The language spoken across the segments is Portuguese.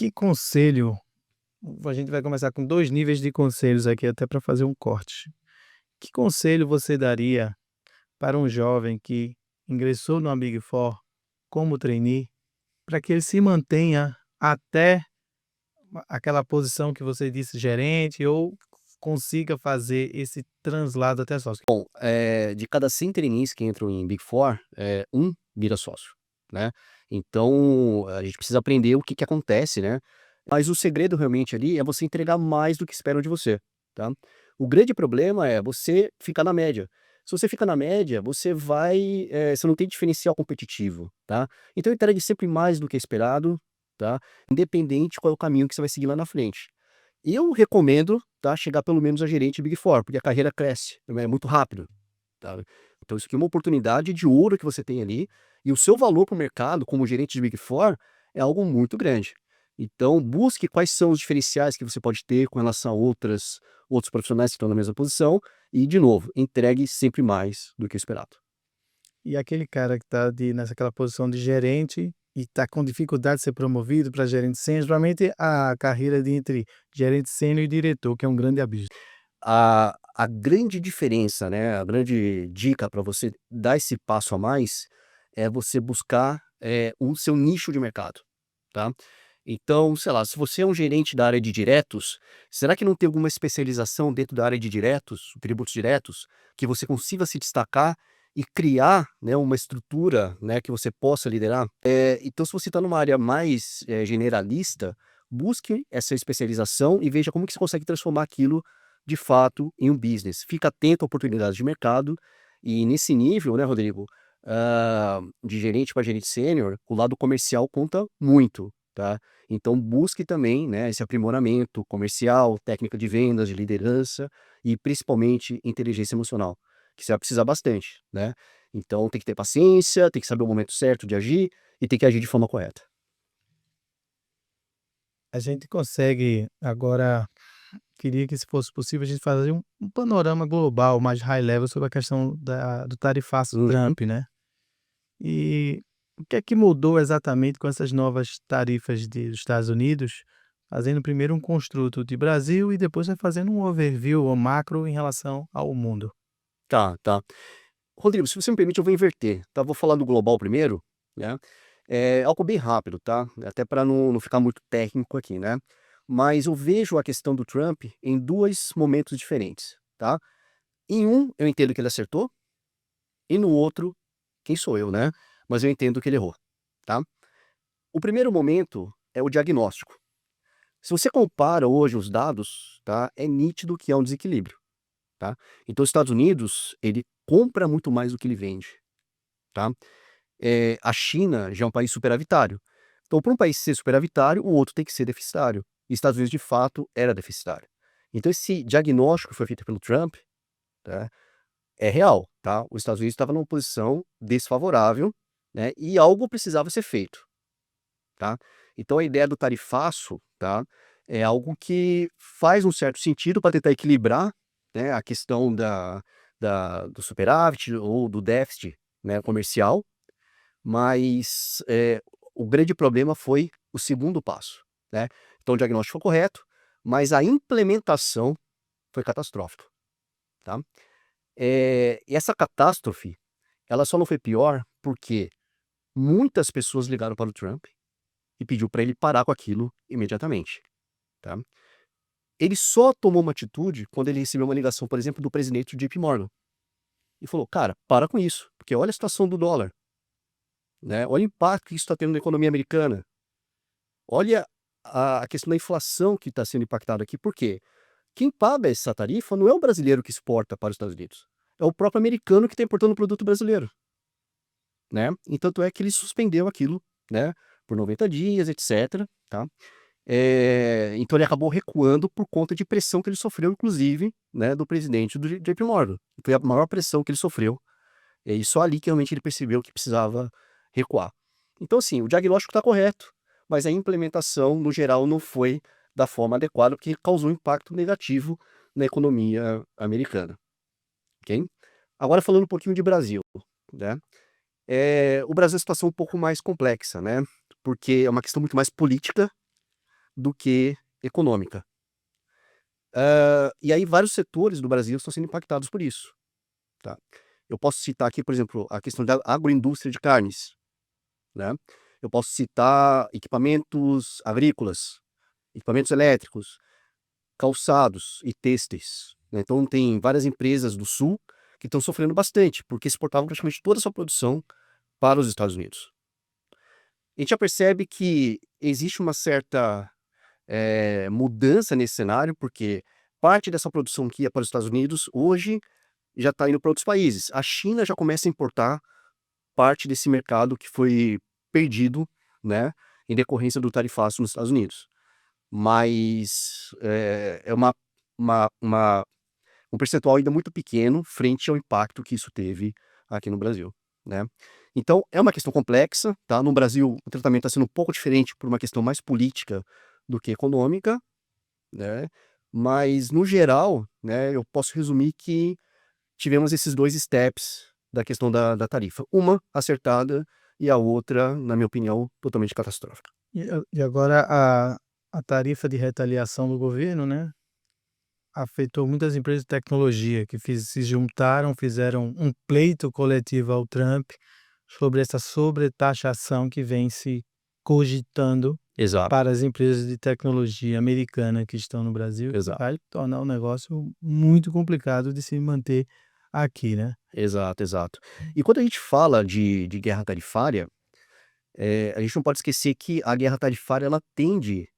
Que conselho a gente vai começar com 2 níveis de conselhos aqui, até para fazer um corte. Que conselho você daria para um jovem que ingressou no Big Four como trainee, para que ele se mantenha até aquela posição que você disse, gerente, ou consiga fazer esse translado até sócio? De cada 100 trainees que entram em Big Four, 1 vira sócio, né. Então, a gente precisa aprender o que que acontece, né. Mas o segredo realmente ali é você entregar mais do que esperam de você, tá. O grande problema é você ficar na média. Se você fica na média, você não tem diferencial competitivo, tá. Então entregue sempre mais do que é esperado, tá, independente qual é o caminho que você vai seguir lá na frente. Eu recomendo, tá, chegar pelo menos a gerente Big Four, porque a carreira cresce, é muito rápido, tá. Então isso aqui é uma oportunidade de ouro que você tem ali, e o seu valor para o mercado como gerente de Big Four é algo muito grande. Então busque quais são os diferenciais que você pode ter com relação a outros profissionais que estão na mesma posição e, de novo, entregue sempre mais do que o esperado. E aquele cara que está naquela posição de gerente e está com dificuldade de ser promovido para gerente sênior, geralmente a carreira de entre gerente sênior e diretor, que é um grande abismo. A grande diferença, né, a grande dica para você dar esse passo a mais, é você buscar, o seu nicho de mercado, tá. Então, sei lá, se você é um gerente da área de diretos, será que não tem alguma especialização dentro da área de diretos, tributos diretos, que você consiga se destacar e criar, né, uma estrutura, né, que você possa liderar? Então se você está numa área mais, generalista, busque essa especialização e veja como que você consegue transformar aquilo de fato em um business. Fica atento a oportunidades de mercado e nesse nível, né, Rodrigo, de gerente para gerente sênior, o lado comercial conta muito, tá. Então busque também, né, esse aprimoramento comercial, técnica de vendas, de liderança e principalmente inteligência emocional, que você vai precisar bastante, né. Então tem que ter paciência, tem que saber o momento certo de agir e tem que agir de forma correta. A gente consegue agora, queria que, se fosse possível, a gente fazer um panorama global, mais high level, sobre a questão do tarifaço Uhum. Trump, né. E o que é que mudou exatamente com essas novas tarifas dos Estados Unidos, fazendo primeiro um construto de Brasil e depois vai fazendo um overview ou macro em relação ao mundo. Tá, tá. Rodrigo, se você me permite, eu vou inverter, tá? Vou falar do global primeiro, né? É algo bem rápido, tá? Até para não ficar muito técnico aqui, né? Mas eu vejo a questão do Trump em 2 momentos diferentes, tá? Em um, eu entendo que ele acertou, e no outro, quem sou eu, né? Mas eu entendo que ele errou, tá? O primeiro momento é o diagnóstico. Se você compara hoje os dados, tá? É nítido que há um desequilíbrio, tá? Então, os Estados Unidos, ele compra muito mais do que ele vende, tá? A China já é um país superavitário. Então, para um país ser superavitário, o outro tem que ser deficitário. E Estados Unidos, de fato, era deficitário. Então, esse diagnóstico que foi feito pelo Trump, tá, é real, tá? Os Estados Unidos estava numa posição desfavorável, né? E algo precisava ser feito, tá? Então, a ideia do tarifaço, tá, é algo que faz um certo sentido para tentar equilibrar, né, a questão do superávit ou do déficit, né, comercial, mas, o grande problema foi o segundo passo, né. Então o diagnóstico foi correto, mas a implementação foi catastrófica, tá. E essa catástrofe, ela só não foi pior porque muitas pessoas ligaram para o Trump e pediu para ele parar com aquilo imediatamente, tá. Ele só tomou uma atitude quando ele recebeu uma ligação, por exemplo, do presidente do JP Morgan, e falou: "Cara, para com isso, porque olha a situação do dólar, né, olha o impacto que isso está tendo na economia americana. Olha a questão da inflação que está sendo impactada aqui, por quê? Quem paga essa tarifa não é o brasileiro que exporta para os Estados Unidos, é o próprio americano que está importando o produto brasileiro, né. E tanto é que ele suspendeu aquilo, né, por 90 dias, etcétera, tá. Então ele acabou recuando por conta de pressão que ele sofreu, inclusive, né, do presidente do JP Morgan. Foi a maior pressão que ele sofreu, e só ali que realmente ele percebeu que precisava recuar. Então assim, o diagnóstico está correto, mas a implementação, no geral, não foi da forma adequada, porque causou um impacto negativo na economia americana, ok? Agora falando um pouquinho de Brasil, né? O Brasil é uma situação um pouco mais complexa, né? Porque é uma questão muito mais política, do que econômica. E aí vários setores do Brasil estão sendo impactados por isso, tá? Eu posso citar aqui, por exemplo, a questão da agroindústria de carnes, né? Eu posso citar equipamentos agrícolas, equipamentos elétricos, calçados e têxteis, né? Então tem várias empresas do sul que estão sofrendo bastante, porque exportavam praticamente toda a sua produção para os Estados Unidos. A gente já percebe que existe uma certa mudança nesse cenário, porque parte dessa produção que ia para os Estados Unidos, hoje já está indo para outros países. A China já começa a importar parte desse mercado que foi perdido, né, em decorrência do tarifaço nos Estados Unidos. Mas é um percentual ainda muito pequeno frente ao impacto que isso teve aqui no Brasil, né? Então é uma questão complexa, tá? No Brasil o tratamento está sendo um pouco diferente por uma questão mais política do que econômica, né? Mas no geral, né, eu posso resumir que tivemos esses 2 steps da questão da tarifa. Uma acertada e a outra, na minha opinião, totalmente catastrófica. E agora a tarifa de retaliação do governo, né, afetou muitas empresas de tecnologia que se juntaram, fizeram um pleito coletivo ao Trump sobre essa sobretaxação que vem se cogitando Exato, para as empresas de tecnologia americana que estão no Brasil, que exato, vai tornar o negócio muito complicado de se manter aqui, né. exato, exato. E quando a gente fala de guerra tarifária, a gente não pode esquecer que a guerra tarifária ela tende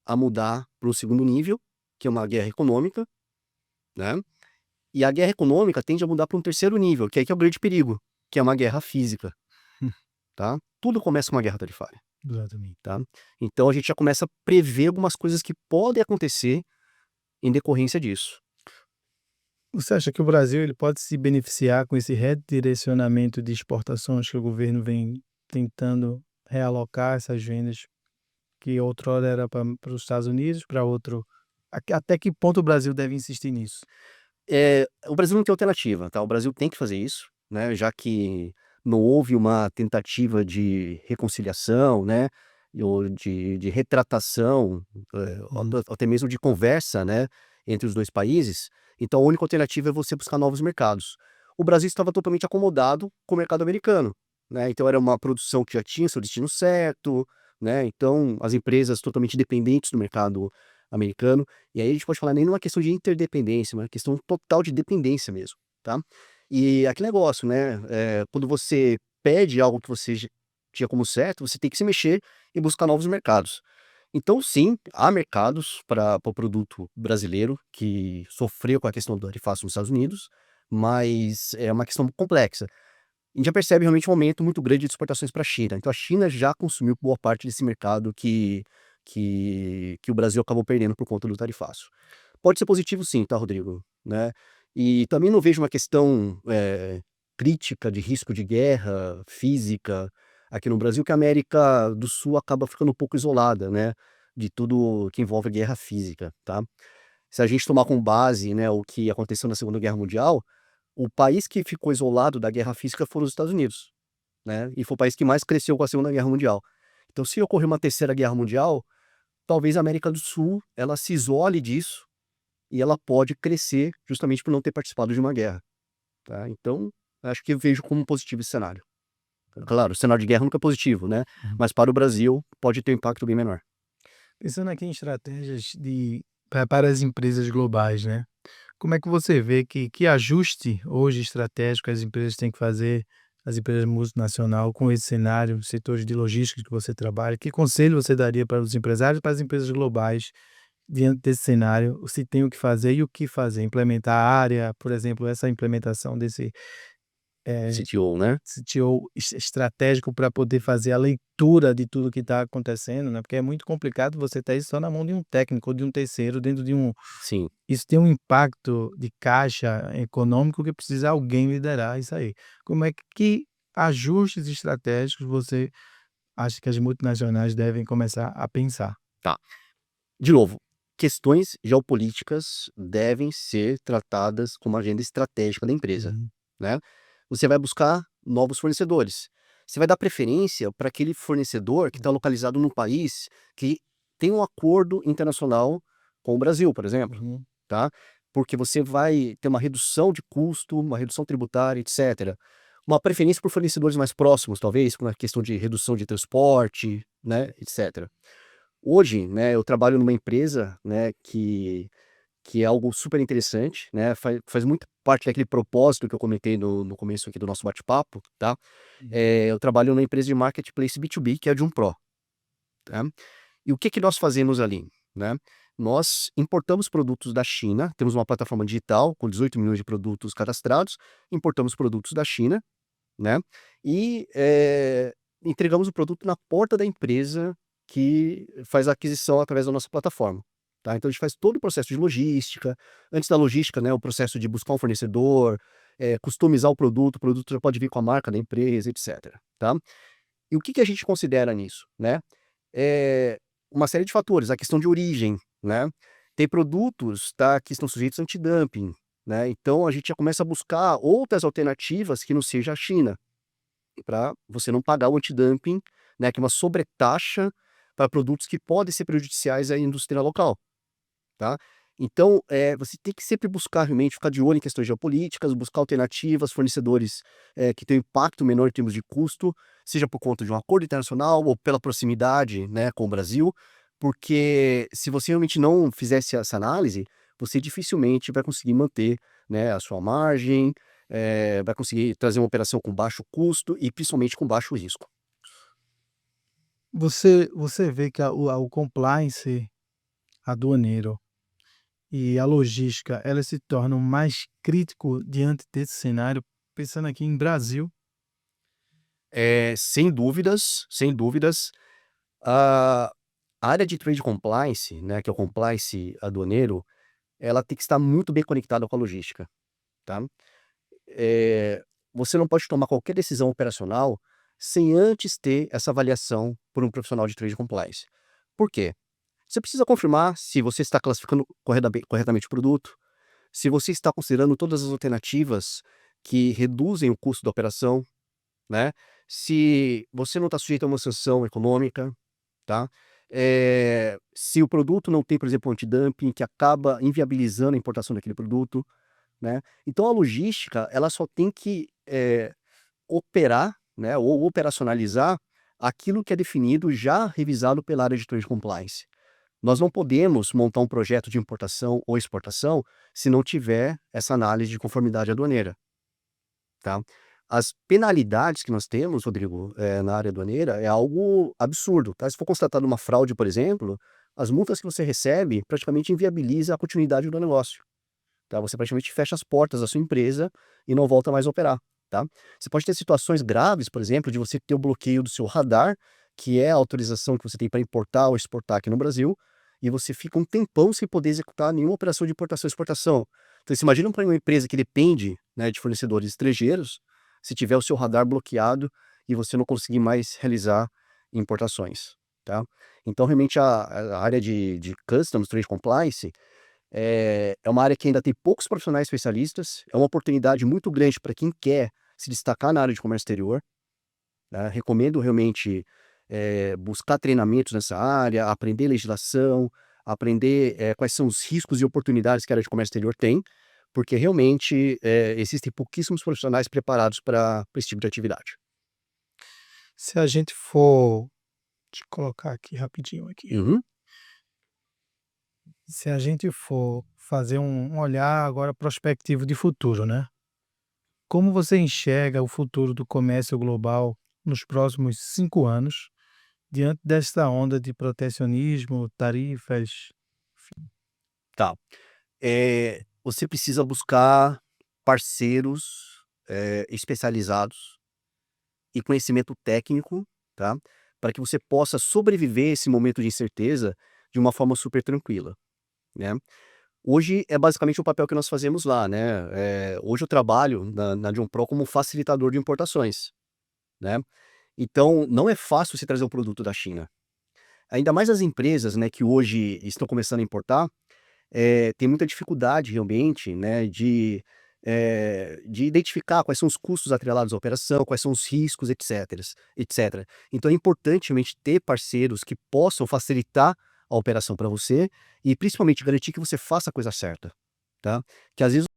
a mudar para o segundo nível, que é uma guerra econômica, né? E a guerra econômica tende a mudar para um terceiro nível, que aí que é o grande perigo, que é uma guerra física, tá? Tudo começa com uma guerra tarifária, Exatamente. tá? Então a gente já começa a prever algumas coisas que podem acontecer em decorrência disso. Você acha que o Brasil ele pode se beneficiar com esse redirecionamento de exportações que o governo vem tentando realocar essas vendas que outrora era para os Estados Unidos, para outro até que ponto o Brasil deve insistir nisso? O Brasil não tem alternativa, tá? O Brasil tem que fazer isso, né? Já que não houve uma tentativa de reconciliação, né? Ou de retratação, ou Uhum. até mesmo de conversa, né? Entre os dois países. Então a única alternativa é você buscar novos mercados. O Brasil estava totalmente acomodado com o mercado americano, né? Então era uma produção que já tinha seu destino certo, né? Então as empresas totalmente dependentes do mercado americano. E aí a gente pode falar nem numa questão de interdependência, mas uma questão total de dependência mesmo, tá? E aquele negócio, né, quando você pede algo que você já tinha como certo, você tem que se mexer e buscar novos mercados. Então sim, há mercados para o produto brasileiro que sofreu com a questão do tarifaço nos Estados Unidos, mas é uma questão complexa. A gente já percebe realmente um aumento muito grande de exportações para a China. Então a China já consumiu boa parte desse mercado que o Brasil acabou perdendo por conta do tarifaço. Pode ser positivo sim, tá, Rodrigo? Né? E também não vejo uma questão crítica de risco de guerra física aqui no Brasil, que a América do Sul acaba ficando um pouco isolada, né? De tudo que envolve guerra física, tá? Se a gente tomar como base, né, o que aconteceu na Segunda Guerra Mundial, o país que ficou isolado da guerra física foram os Estados Unidos, né? E foi o país que mais cresceu com a Segunda Guerra Mundial. Então, se ocorrer uma terceira guerra mundial, talvez a América do Sul ela se isole disso e ela pode crescer justamente por não ter participado de uma guerra, tá? Então, acho que eu vejo como positivo esse cenário. Claro, o cenário de guerra nunca é positivo, né? Uhum. Mas para o Brasil pode ter um impacto bem menor. Pensando aqui em estratégias para as empresas globais, né? Como é que você vê que ajuste hoje estratégico as empresas têm que fazer, as empresas multinacional com esse cenário, setores de logística que você trabalha? Que conselho você daria para os empresários, para as empresas globais diante desse cenário, se tem o que fazer e o que fazer? Implementar a área, por exemplo, essa implementação desse CTO, né? CTO estratégico para poder fazer a leitura de tudo que está acontecendo, né? Porque é muito complicado você ter isso só na mão de um técnico ou de um terceiro dentro de um. Sim. Isso tem um impacto de caixa econômico que precisa alguém liderar isso aí. Como é que ajustes estratégicos você acha que as multinacionais devem começar a pensar? Tá. De novo, questões geopolíticas devem ser tratadas como agenda estratégica da empresa, Uhum. né? Você vai buscar novos fornecedores. Você vai dar preferência para aquele fornecedor que está localizado num país que tem um acordo internacional com o Brasil, por exemplo, Uhum. tá? Porque você vai ter uma redução de custo, uma redução tributária, etc. Uma preferência por fornecedores mais próximos, talvez, com a questão de redução de transporte, né, etc. Hoje, né, eu trabalho numa empresa, né, que é algo super interessante, né, faz muito parte daquele propósito que eu comentei no começo aqui do nosso bate-papo, tá? Uhum. Eu trabalho numa empresa de marketplace B2B, que é a Jumpro, tá? E o que que nós fazemos ali, né? Nós importamos produtos da China, temos uma plataforma digital com 18 milhões de produtos cadastrados, importamos produtos da China, né? E entregamos o produto na porta da empresa que faz a aquisição através da nossa plataforma, tá? Então a gente faz todo o processo de logística, antes da logística, né, o processo de buscar um fornecedor, customizar o produto já pode vir com a marca da empresa, etc, tá? E o que que a gente considera nisso, né? Eh, uma série de fatores, a questão de origem, né? Tem produtos, tá, que estão sujeitos a antidumping, né? Então a gente já começa a buscar outras alternativas que não seja a China, para você não pagar o antidumping, né, que é uma sobretaxa para produtos que podem ser prejudiciais à indústria local, tá? Então, você tem que sempre buscar realmente ficar de olho em questões geopolíticas, buscar alternativas, fornecedores, que tenham impacto menor em termos de custo, seja por conta de um acordo internacional ou pela proximidade, né, com o Brasil, porque se você realmente não fizesse essa análise, você dificilmente vai conseguir manter, né, a sua margem, vai conseguir trazer uma operação com baixo custo e principalmente com baixo risco. Você vê que o compliance aduaneiro e a logística, elas se tornam mais crítico diante desse cenário, pensando aqui em Brasil. Sem dúvidas, sem dúvidas. A área de trade compliance, né, que é o compliance aduaneiro, ela tem que estar muito bem conectada com a logística, tá? Eh, você não pode tomar qualquer decisão operacional sem antes ter essa avaliação por um profissional de trade compliance. Por quê? Você precisa confirmar se você está classificando corretamente o produto, se você está considerando todas as alternativas que reduzem o custo da operação, né? Se você não está sujeito a uma sanção econômica, tá? Se o produto não tem, por exemplo, antidumping, que acaba inviabilizando a importação daquele produto, né? Então a logística, ela só tem que, operar, né, ou operacionalizar aquilo que é definido, já revisado pela área de trade compliance. Nós não podemos montar um projeto de importação ou exportação se não tiver essa análise de conformidade aduaneira, tá? As penalidades que nós temos, Rodrigo, na área aduaneira é algo absurdo, tá? Se for constatada uma fraude, por exemplo, as multas que você recebe praticamente inviabiliza a continuidade do negócio, tá? Você praticamente fecha as portas da sua empresa e não volta mais a operar, tá? Você pode ter situações graves, por exemplo, de você ter o bloqueio do seu radar, que é a autorização que você tem para importar ou exportar aqui no Brasil, e você fica um tempão sem poder executar nenhuma operação de importação e exportação. Então, você imagina para uma empresa que depende, né, de fornecedores estrangeiros, se tiver o seu radar bloqueado e você não conseguir mais realizar importações, tá? Então, realmente, a área de Customs, Trade Compliance, é uma área que ainda tem poucos profissionais especialistas, é uma oportunidade muito grande para quem quer se destacar na área de comércio exterior, né? Recomendo realmente, buscar treinamentos nessa área, aprender legislação, aprender, quais são os riscos e oportunidades que a área de comércio exterior tem, porque realmente, existem pouquíssimos profissionais preparados para esse tipo de atividade. Se a gente for, deixa eu colocar aqui rapidinho aqui. Uhum. Se a gente for fazer um olhar agora prospectivo de futuro, né? Como você enxerga o futuro do comércio global nos próximos 5 anos, diante desta onda de protecionismo, tarifas? Tá. Você precisa buscar parceiros, especializados e conhecimento técnico, tá? Para que você possa sobreviver esse momento de incerteza de uma forma super tranquila, né? Hoje é basicamente o papel que nós fazemos lá, né? Hoje eu trabalho na Pro como facilitador de importações, né? Então não é fácil você trazer um produto da China. Ainda mais as empresas, né, que hoje estão começando a importar, tem muita dificuldade realmente, né, de identificar quais são os custos atrelados à operação, quais são os riscos, etc. Então é importante realmente ter parceiros que possam facilitar a operação para você e principalmente garantir que você faça a coisa certa, tá? Que às vezes